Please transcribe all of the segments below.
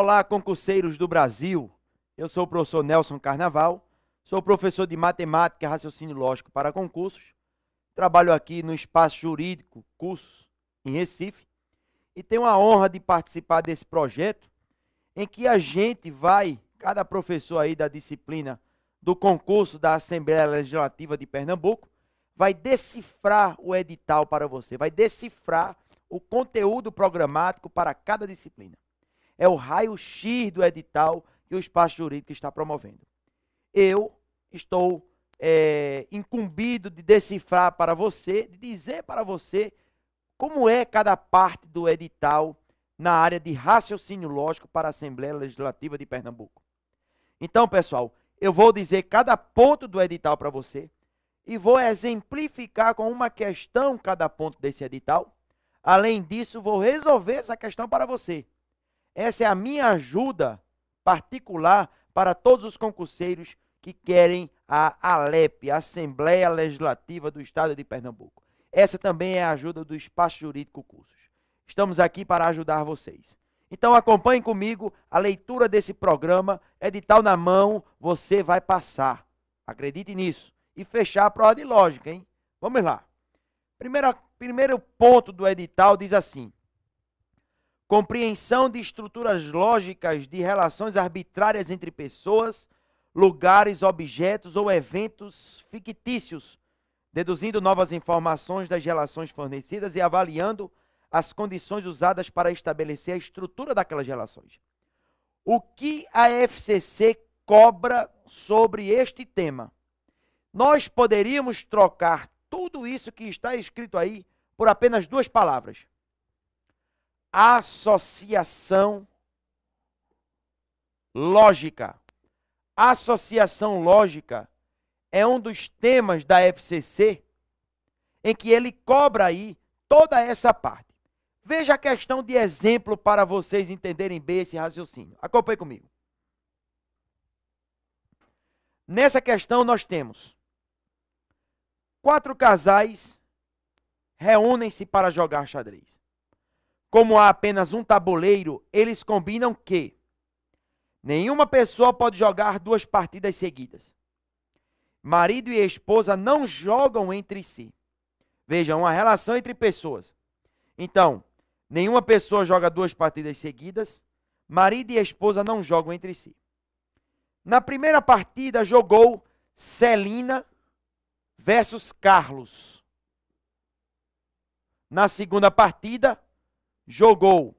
Olá, concurseiros do Brasil. Eu sou o professor Nelson Carnaval, sou professor de Matemática e Raciocínio Lógico para concursos. Trabalho aqui no Espaço Jurídico Cursos, em Recife, e tenho a honra de participar desse projeto em que a gente vai, cada professor aí da disciplina do concurso da Assembleia Legislativa de Pernambuco, vai decifrar o edital para você, vai decifrar o conteúdo programático para cada disciplina. É o raio-x do edital que o Espaço Jurídico está promovendo. Eu estou incumbido de decifrar para você, de dizer para você como é cada parte do edital na área de raciocínio lógico para a Assembleia Legislativa de Pernambuco. Então, pessoal, eu vou dizer cada ponto do edital para você e vou exemplificar com uma questão cada ponto desse edital. Além disso, vou resolver essa questão para você. Essa é a minha ajuda particular para todos os concurseiros que querem a ALEP, a Assembleia Legislativa do Estado de Pernambuco. Essa também é a ajuda do Espaço Jurídico Cursos. Estamos aqui para ajudar vocês. Então acompanhem comigo a leitura desse programa, edital na mão, você vai passar. Acredite nisso. E fechar a prova de lógica, hein? Vamos lá. Primeiro ponto do edital diz assim: compreensão de estruturas lógicas de relações arbitrárias entre pessoas, lugares, objetos ou eventos fictícios, deduzindo novas informações das relações fornecidas e avaliando as condições usadas para estabelecer a estrutura daquelas relações. O que a FCC cobra sobre este tema? Nós poderíamos trocar tudo isso que está escrito aí por apenas duas palavras: associação lógica. Associação lógica é um dos temas da FCC em que ele cobra aí toda essa parte. Veja a questão de exemplo para vocês entenderem bem esse raciocínio. Acompanhe comigo. Nessa questão nós temos 4 casais reúnem-se para jogar xadrez. Como há apenas um tabuleiro, eles combinam que nenhuma pessoa pode jogar 2 partidas seguidas. Marido e esposa não jogam entre si. Vejam, uma relação entre pessoas. Então, nenhuma pessoa joga 2 partidas seguidas. Marido e esposa não jogam entre si. Na primeira partida, jogou Celina versus Carlos. Na segunda partida, jogou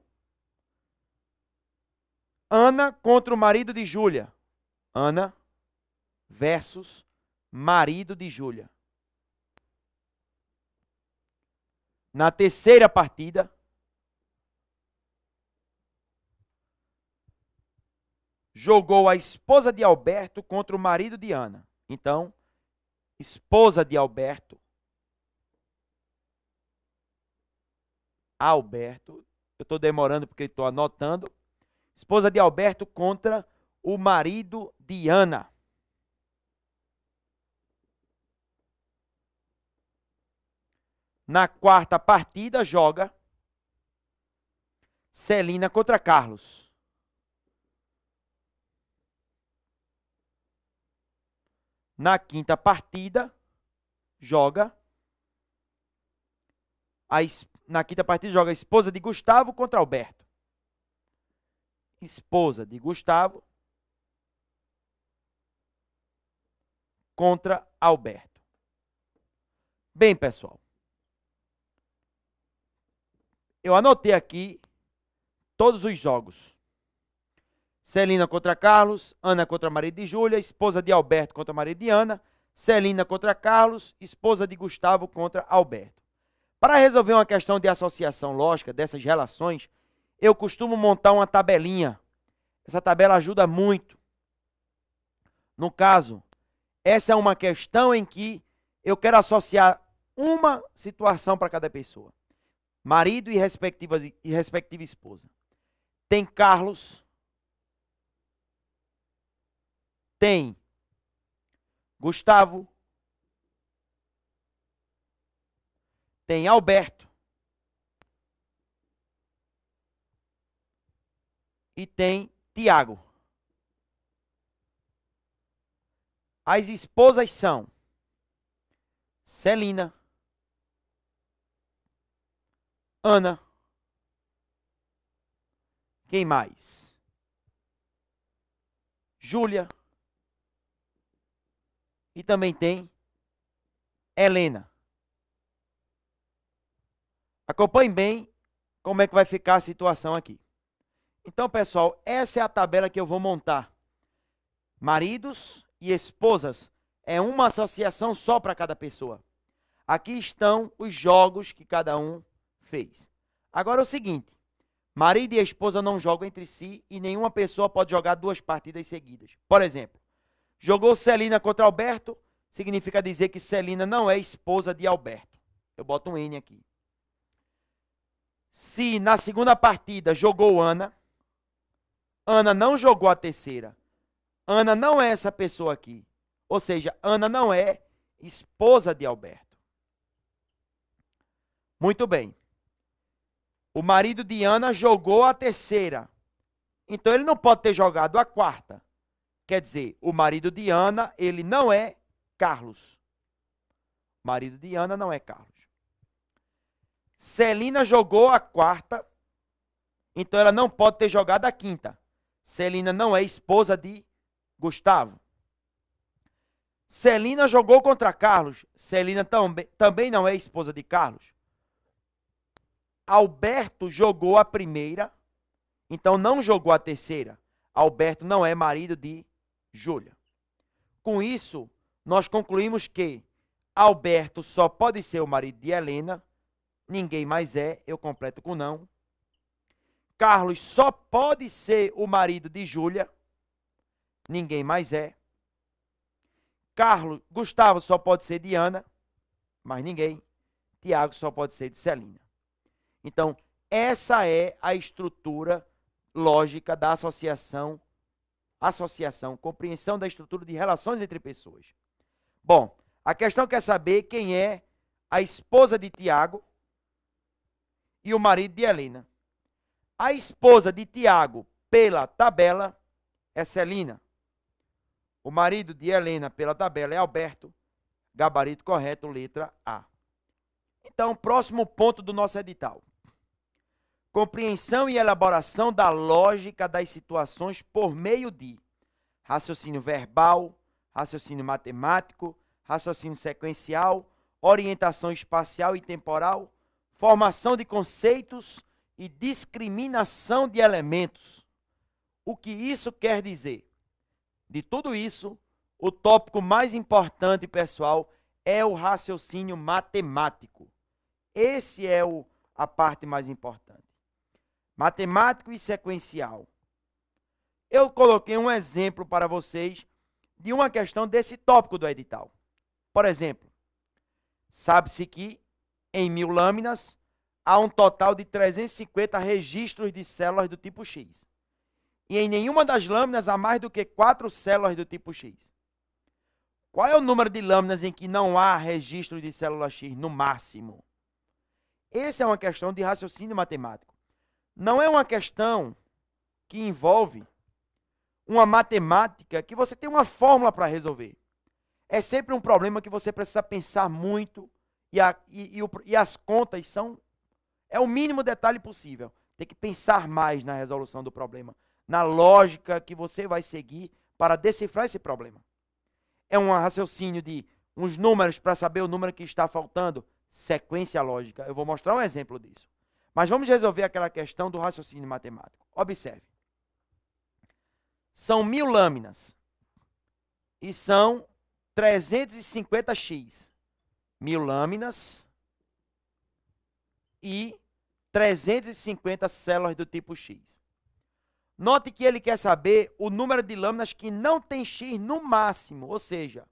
Ana contra o marido de Júlia. Ana versus marido de Júlia. Na terceira partida, jogou a esposa de Alberto contra o marido de Ana. Então, esposa de Alberto, eu estou demorando porque estou anotando, esposa de Alberto contra o marido de Ana. Na quarta partida, joga Celina contra Carlos. Na quinta partida, joga a esposa de Gustavo contra Alberto. Esposa de Gustavo contra Alberto. Bem, pessoal, eu anotei aqui todos os jogos. Celina contra Carlos, Ana contra marido de Júlia, esposa de Alberto contra marido de Ana, Celina contra Carlos, esposa de Gustavo contra Alberto. Para resolver uma questão de associação lógica dessas relações, eu costumo montar uma tabelinha. Essa tabela ajuda muito. No caso, essa é uma questão em que eu quero associar uma situação para cada pessoa. Marido e respectiva esposa. Tem Carlos, tem Gustavo, tem Alberto e tem Tiago. As esposas são Celina, Ana. Quem mais? Júlia. E também tem Helena. Acompanhe bem como é que vai ficar a situação aqui. Então, pessoal, essa é a tabela que eu vou montar. Maridos e esposas é uma associação só para cada pessoa. Aqui estão os jogos que cada um fez. Agora é o seguinte, marido e esposa não jogam entre si e nenhuma pessoa pode jogar duas partidas seguidas. Por exemplo, jogou Celina contra Alberto, significa dizer que Celina não é esposa de Alberto. Eu boto um N aqui. Se na segunda partida jogou Ana, Ana não jogou a terceira. Ana não é essa pessoa aqui. Ou seja, Ana não é esposa de Alberto. Muito bem. O marido de Ana jogou a terceira. Então ele não pode ter jogado a quarta. Quer dizer, o marido de Ana, ele não é Carlos. O marido de Ana não é Carlos. Celina jogou a quarta, então ela não pode ter jogado a quinta. Celina não é esposa de Gustavo. Celina jogou contra Carlos. Celina também não é esposa de Carlos. Alberto jogou a primeira, então não jogou a terceira. Alberto não é marido de Júlia. Com isso, nós concluímos que Alberto só pode ser o marido de Helena, ninguém mais é, eu completo com não. Carlos só pode ser o marido de Júlia, ninguém mais é. Gustavo só pode ser de Ana, mais ninguém. Tiago só pode ser de Celina. Então, essa é a estrutura lógica da associação, compreensão da estrutura de relações entre pessoas. Bom, a questão quer saber quem é a esposa de Tiago e o marido de Helena. A esposa de Tiago, pela tabela, é Celina. O marido de Helena, pela tabela, é Alberto. Gabarito correto, letra A. Então, próximo ponto do nosso edital. Compreensão e elaboração da lógica das situações por meio de raciocínio verbal, raciocínio matemático, raciocínio sequencial, orientação espacial e temporal, formação de conceitos e discriminação de elementos. O que isso quer dizer? De tudo isso, o tópico mais importante, pessoal, é o raciocínio matemático. Esse é a parte mais importante. Matemático e sequencial. Eu coloquei um exemplo para vocês de uma questão desse tópico do edital. Por exemplo, sabe-se que em 1000 lâminas há um total de 350 registros de células do tipo X. E em nenhuma das lâminas há mais do que 4 células do tipo X. Qual é o número de lâminas em que não há registro de célula X no máximo? Essa é uma questão de raciocínio matemático. Não é uma questão que envolve uma matemática que você tem uma fórmula para resolver. É sempre um problema que você precisa pensar muito e as contas é o mínimo detalhe possível. Tem que pensar mais na resolução do problema, na lógica que você vai seguir para decifrar esse problema. É um raciocínio de uns números para saber o número que está faltando, sequência lógica. Eu vou mostrar um exemplo disso. Mas vamos resolver aquela questão do raciocínio matemático. Observe. São 1000 lâminas e são 350x. 1000 lâminas e 350 células do tipo X. Note que ele quer saber o número de lâminas que não tem X no máximo, ou seja,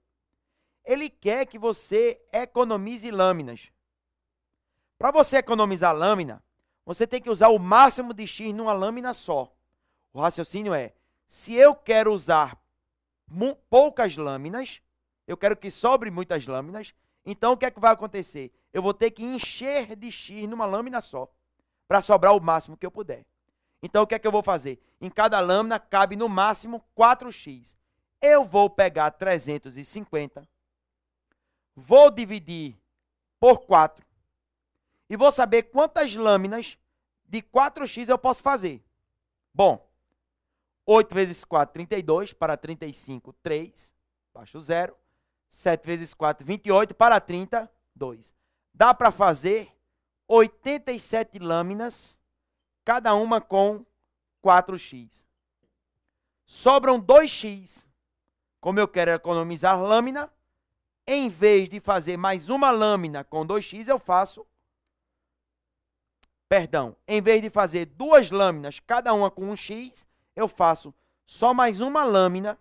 ele quer que você economize lâminas. Para você economizar lâmina, você tem que usar o máximo de X numa lâmina só. O raciocínio é, se eu quero usar poucas lâminas, eu quero que sobre muitas lâminas, então o que é que vai acontecer? Eu vou ter que encher de X numa lâmina só, para sobrar o máximo que eu puder. Então, o que é que eu vou fazer? Em cada lâmina cabe no máximo 4x. Eu vou pegar 350, vou dividir por 4 e vou saber quantas lâminas de 4x eu posso fazer. Bom, 8 vezes 4, 32, para 35, 3, baixo 0. 7 vezes 4, 28, para 30, 2. Dá para fazer 87 lâminas, cada uma com 4x. Sobram 2x. Como eu quero economizar lâmina, em vez de fazer mais uma lâmina com 2x, eu faço... Perdão, em vez de fazer duas lâminas, cada uma com 1x, eu faço só mais uma lâmina,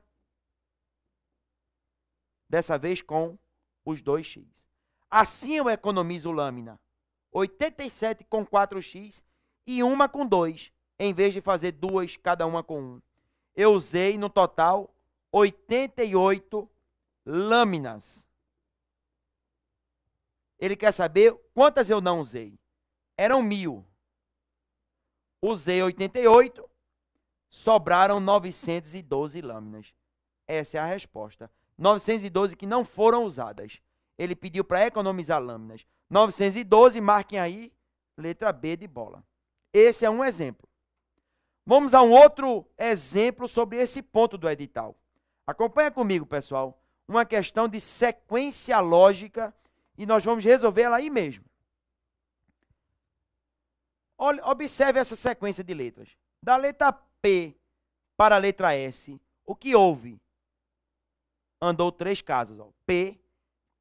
dessa vez com os 2x. Assim eu economizo lâmina 87 com 4x e uma com 2, em vez de fazer duas, cada uma com 1. Eu usei, no total, 88 lâminas. Ele quer saber quantas eu não usei. Eram 1000. Usei 88, sobraram 912 lâminas. Essa é a resposta. 912 que não foram usadas. Ele pediu para economizar lâminas. 912, marquem aí, letra B de bola. Esse é um exemplo. Vamos a um outro exemplo sobre esse ponto do edital. Acompanha comigo, pessoal. Uma questão de sequência lógica e nós vamos resolver ela aí mesmo. Observe essa sequência de letras. Da letra P para a letra S, o que houve? Andou 3 casas. Ó. P,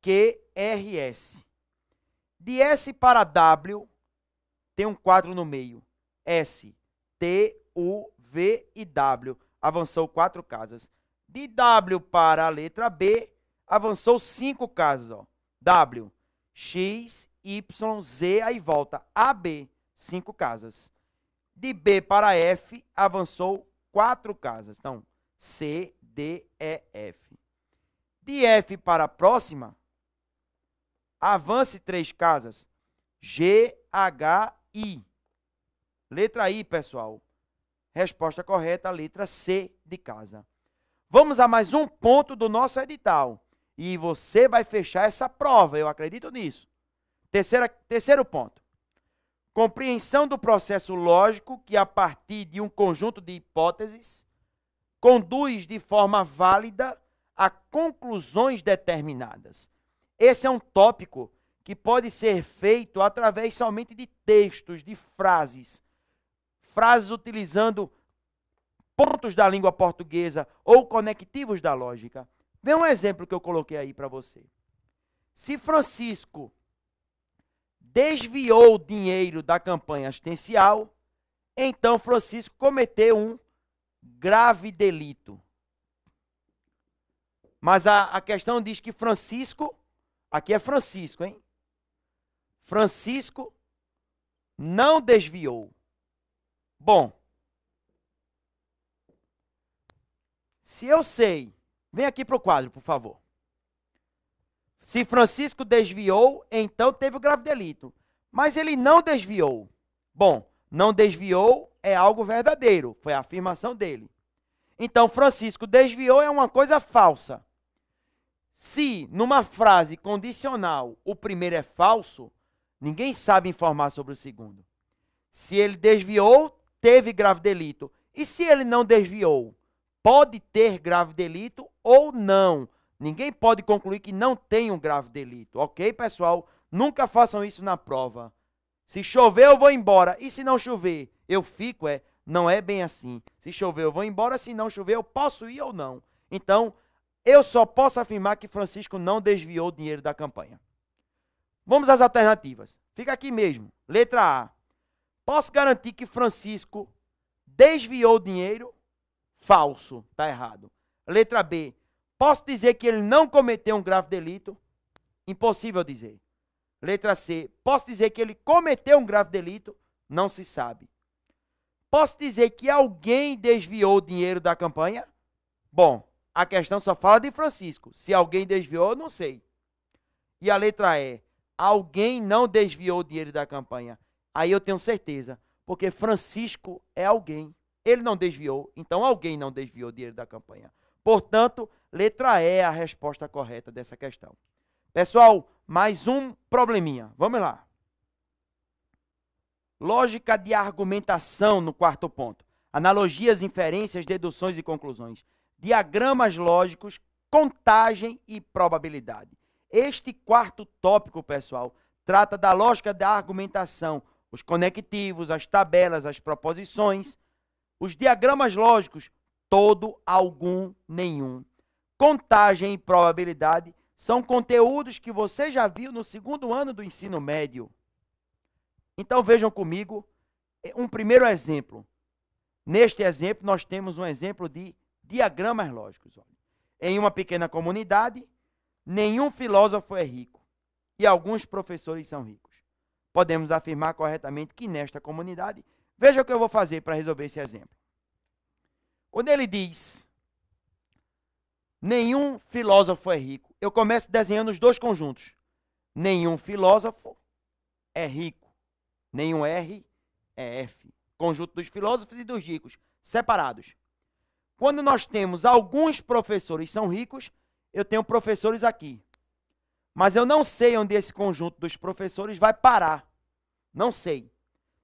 Q, R, S. De S para W, tem um quadro no meio. S, T, U, V e W. Avançou 4 casas. De W para a letra B, avançou 5 casas. Ó. W, X, Y, Z, aí volta. AB, 5 casas. De B para F, avançou 4 casas. Então, C, D, E, F. De F para a próxima, avance 3 casas. G, H, I. Letra I, pessoal. Resposta correta, a letra C de casa. Vamos a mais um ponto do nosso edital. E você vai fechar essa prova, eu acredito nisso. Terceiro ponto. Compreensão do processo lógico que, a partir de um conjunto de hipóteses, conduz de forma válida a conclusões determinadas. Esse é um tópico que pode ser feito através somente de textos, de frases. Frases utilizando pontos da língua portuguesa ou conectivos da lógica. Vê um exemplo que eu coloquei aí para você. Se Francisco desviou o dinheiro da campanha assistencial, então Francisco cometeu um grave delito. Mas a questão diz que Francisco, aqui é Francisco, hein? Francisco não desviou. Bom, se eu sei, vem aqui para o quadro, por favor. Se Francisco desviou, então teve o grave delito. Mas ele não desviou. Bom, não desviou é algo verdadeiro, foi a afirmação dele. Então, Francisco desviou é uma coisa falsa. Se, numa frase condicional, o primeiro é falso, ninguém sabe informar sobre o segundo. Se ele desviou, teve grave delito. E se ele não desviou, pode ter grave delito ou não. Ninguém pode concluir que não tem um grave delito. Ok, pessoal? Nunca façam isso na prova. Se chover, eu vou embora. E se não chover, eu fico? Não é bem assim. Se chover, eu vou embora. Se não chover, eu posso ir ou não. Então, eu só posso afirmar que Francisco não desviou o dinheiro da campanha. Vamos às alternativas. Fica aqui mesmo. Letra A. Posso garantir que Francisco desviou o dinheiro? Falso. Está errado. Letra B. Posso dizer que ele não cometeu um grave delito? Impossível dizer. Letra C. Posso dizer que ele cometeu um grave delito? Não se sabe. Posso dizer que alguém desviou o dinheiro da campanha? Bom, a questão só fala de Francisco. Se alguém desviou, eu não sei. E a letra E. Alguém não desviou o dinheiro da campanha? Aí eu tenho certeza, Porque Francisco é alguém. Ele não desviou, então alguém não desviou dinheiro da campanha. Portanto, letra E é a resposta correta dessa questão. Pessoal, mais um probleminha. Vamos lá. Lógica de argumentação no quarto ponto. Analogias, inferências, deduções e conclusões. Diagramas lógicos, contagem e probabilidade. Este quarto tópico, pessoal, trata da lógica da argumentação, os conectivos, as tabelas, as proposições, os diagramas lógicos, todo, algum, nenhum. Contagem e probabilidade são conteúdos que você já viu no segundo ano do ensino médio. Então vejam comigo um primeiro exemplo. Neste exemplo, nós temos um exemplo de diagramas lógicos. Em uma pequena comunidade, nenhum filósofo é rico e alguns professores são ricos. Podemos afirmar corretamente que nesta comunidade, veja o que eu vou fazer para resolver esse exemplo. Quando ele diz, nenhum filósofo é rico, eu começo desenhando os dois conjuntos. Nenhum filósofo é rico. Nenhum R é F. Conjunto dos filósofos e dos ricos, separados. Quando nós temos alguns professores são ricos, eu tenho professores aqui. Mas eu não sei onde esse conjunto dos professores vai parar. Não sei.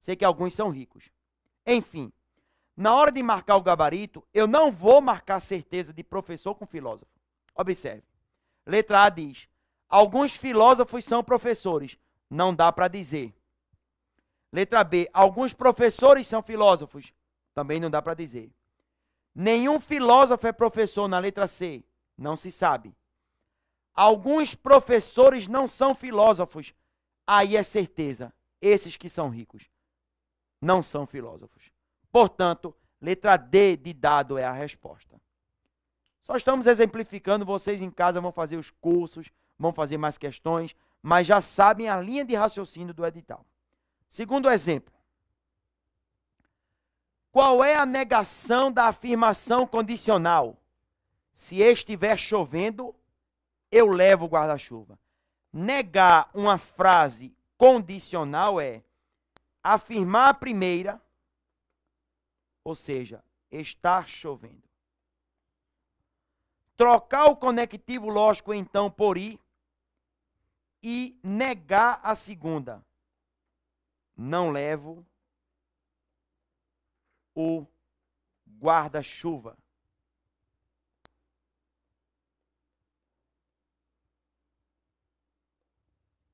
Sei que alguns são ricos. Enfim, na hora de marcar o gabarito, eu não vou marcar certeza de professor com filósofo. Observe. Letra A diz, alguns filósofos são professores. Não dá para dizer. Letra B, alguns professores são filósofos. Também não dá para dizer. Nenhum filósofo é professor na letra C. Não se sabe. Alguns professores não são filósofos. Aí é certeza. Esses que são ricos não são filósofos. Portanto, letra D de dado é a resposta. Só estamos exemplificando. Vocês em casa vão fazer os cursos, vão fazer mais questões, mas já sabem a linha de raciocínio do edital. Segundo exemplo. Qual é a negação da afirmação condicional? Se estiver chovendo, eu levo o guarda-chuva. Negar uma frase condicional é afirmar a primeira, ou seja, está chovendo. Trocar o conectivo lógico, então, por i e negar a segunda. Não levo o guarda-chuva.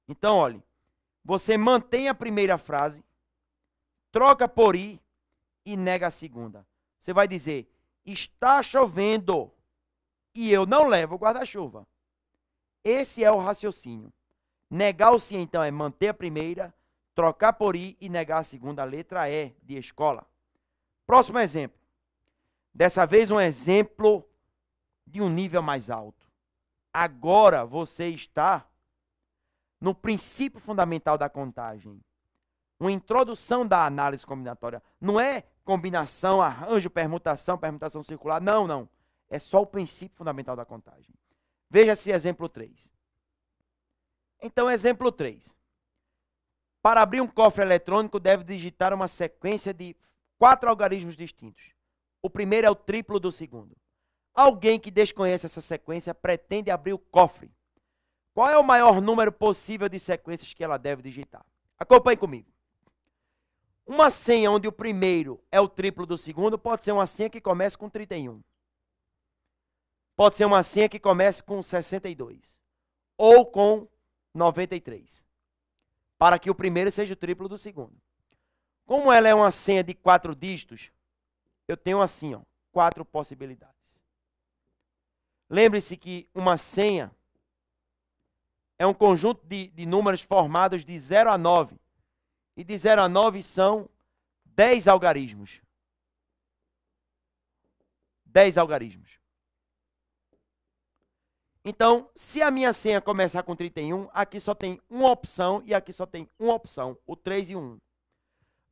Então, olhe, você mantém a primeira frase, troca por i e nega a segunda. Você vai dizer, está chovendo e eu não levo o guarda-chuva. Esse é o raciocínio. Negar o sim, então, é manter a primeira, trocar por i e negar a segunda. Letra E de escola. Próximo exemplo. Dessa vez um exemplo de um nível mais alto. Agora você está no princípio fundamental da contagem. Uma introdução da análise combinatória. Não é combinação, arranjo, permutação, permutação circular. Não, não. É só o princípio fundamental da contagem. Veja-se exemplo 3. Então, exemplo 3. Para abrir um cofre eletrônico, deve digitar uma sequência de 4 algarismos distintos. O primeiro é o triplo do segundo. Alguém que desconhece essa sequência pretende abrir o cofre. Qual é o maior número possível de sequências que ela deve digitar? Acompanhe comigo. Uma senha onde o primeiro é o triplo do segundo pode ser uma senha que comece com 31. Pode ser uma senha que comece com 62. Ou com 93. Para que o primeiro seja o triplo do segundo. Como ela é uma senha de 4 dígitos, eu tenho assim, 4 possibilidades. Lembre-se que uma senha é um conjunto de números formados de 0 a 9. E de 0 a 9 são 10 algarismos. 10 algarismos. Então, se a minha senha começar com 31, aqui só tem uma opção e aqui só tem uma opção, o 3 e o 1.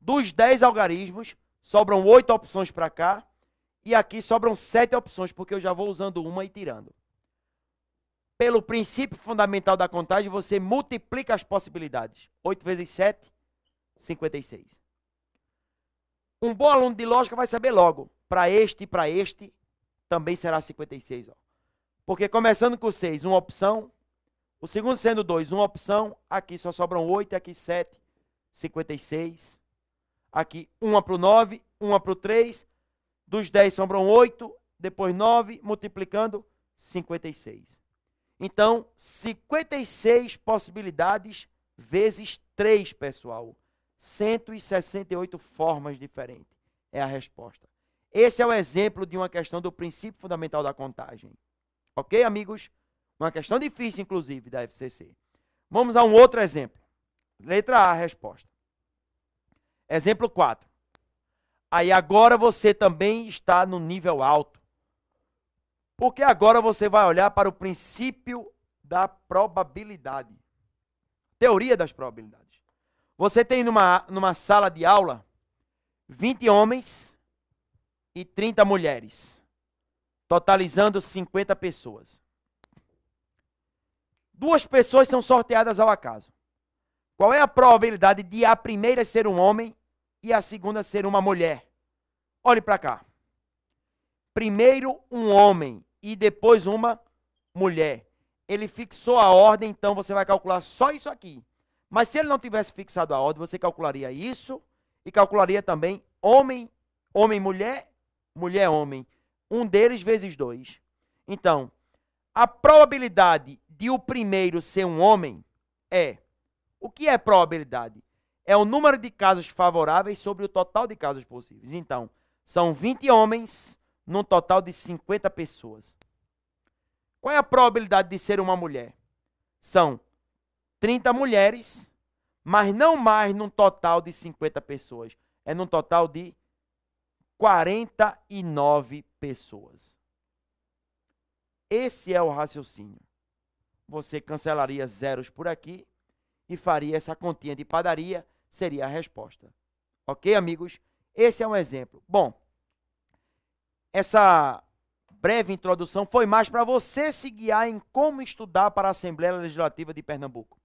Dos 10 algarismos, sobram 8 opções para cá e aqui sobram 7 opções, porque eu já vou usando uma e tirando. Pelo princípio fundamental da contagem, você multiplica as possibilidades. 8 vezes 7, 56. Um bom aluno de lógica vai saber logo. Para este e para este, também será 56. Ó. Porque começando com 6, uma opção. O segundo sendo 2, uma opção. Aqui só sobram 8, aqui 7, 56. Aqui uma para o 9, uma para o 3. Dos 10 sobram 8, depois 9, multiplicando 56. Então, 56 possibilidades vezes 3, pessoal. 168 formas diferentes é a resposta. Esse é o exemplo de uma questão do princípio fundamental da contagem. Ok, amigos? Uma questão difícil, inclusive, da FCC. Vamos a um outro exemplo. Letra A, a resposta. Exemplo 4. Aí agora você também está no nível alto. Porque agora você vai olhar para o princípio da probabilidade. Teoria das probabilidades. Você tem numa sala de aula 20 homens e 30 mulheres, totalizando 50 pessoas. 2 pessoas são sorteadas ao acaso. Qual é a probabilidade de a primeira ser um homem e a segunda ser uma mulher? Olhe para cá. Primeiro um homem e depois uma mulher. Ele fixou a ordem, então você vai calcular só isso aqui. Mas se ele não tivesse fixado a ordem, você calcularia isso e calcularia também homem, homem, mulher, mulher, homem. Um deles vezes 2. Então, a probabilidade de o primeiro ser um homem é... O que é probabilidade? É o número de casos favoráveis sobre o total de casos possíveis. Então, são 20 homens num total de 50 pessoas. Qual é a probabilidade de ser uma mulher? São 30 mulheres, mas não mais num total de 50 pessoas. É num total de 49 pessoas. Esse é o raciocínio. Você cancelaria zeros por aqui e faria essa continha de padaria, seria a resposta. Ok, amigos? Esse é um exemplo. Bom, essa breve introdução foi mais para você se guiar em como estudar para a Assembleia Legislativa de Pernambuco.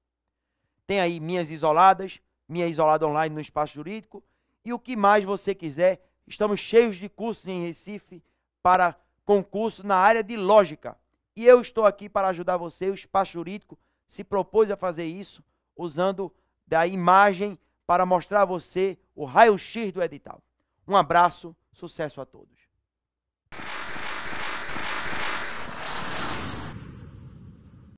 Tem aí minha isolada online no Espaço Jurídico e o que mais você quiser. Estamos cheios de cursos em Recife para concurso na área de lógica. E eu estou aqui para ajudar você. O Espaço Jurídico se propôs a fazer isso usando da imagem para mostrar a você o raio-x do edital. Um abraço, sucesso a todos.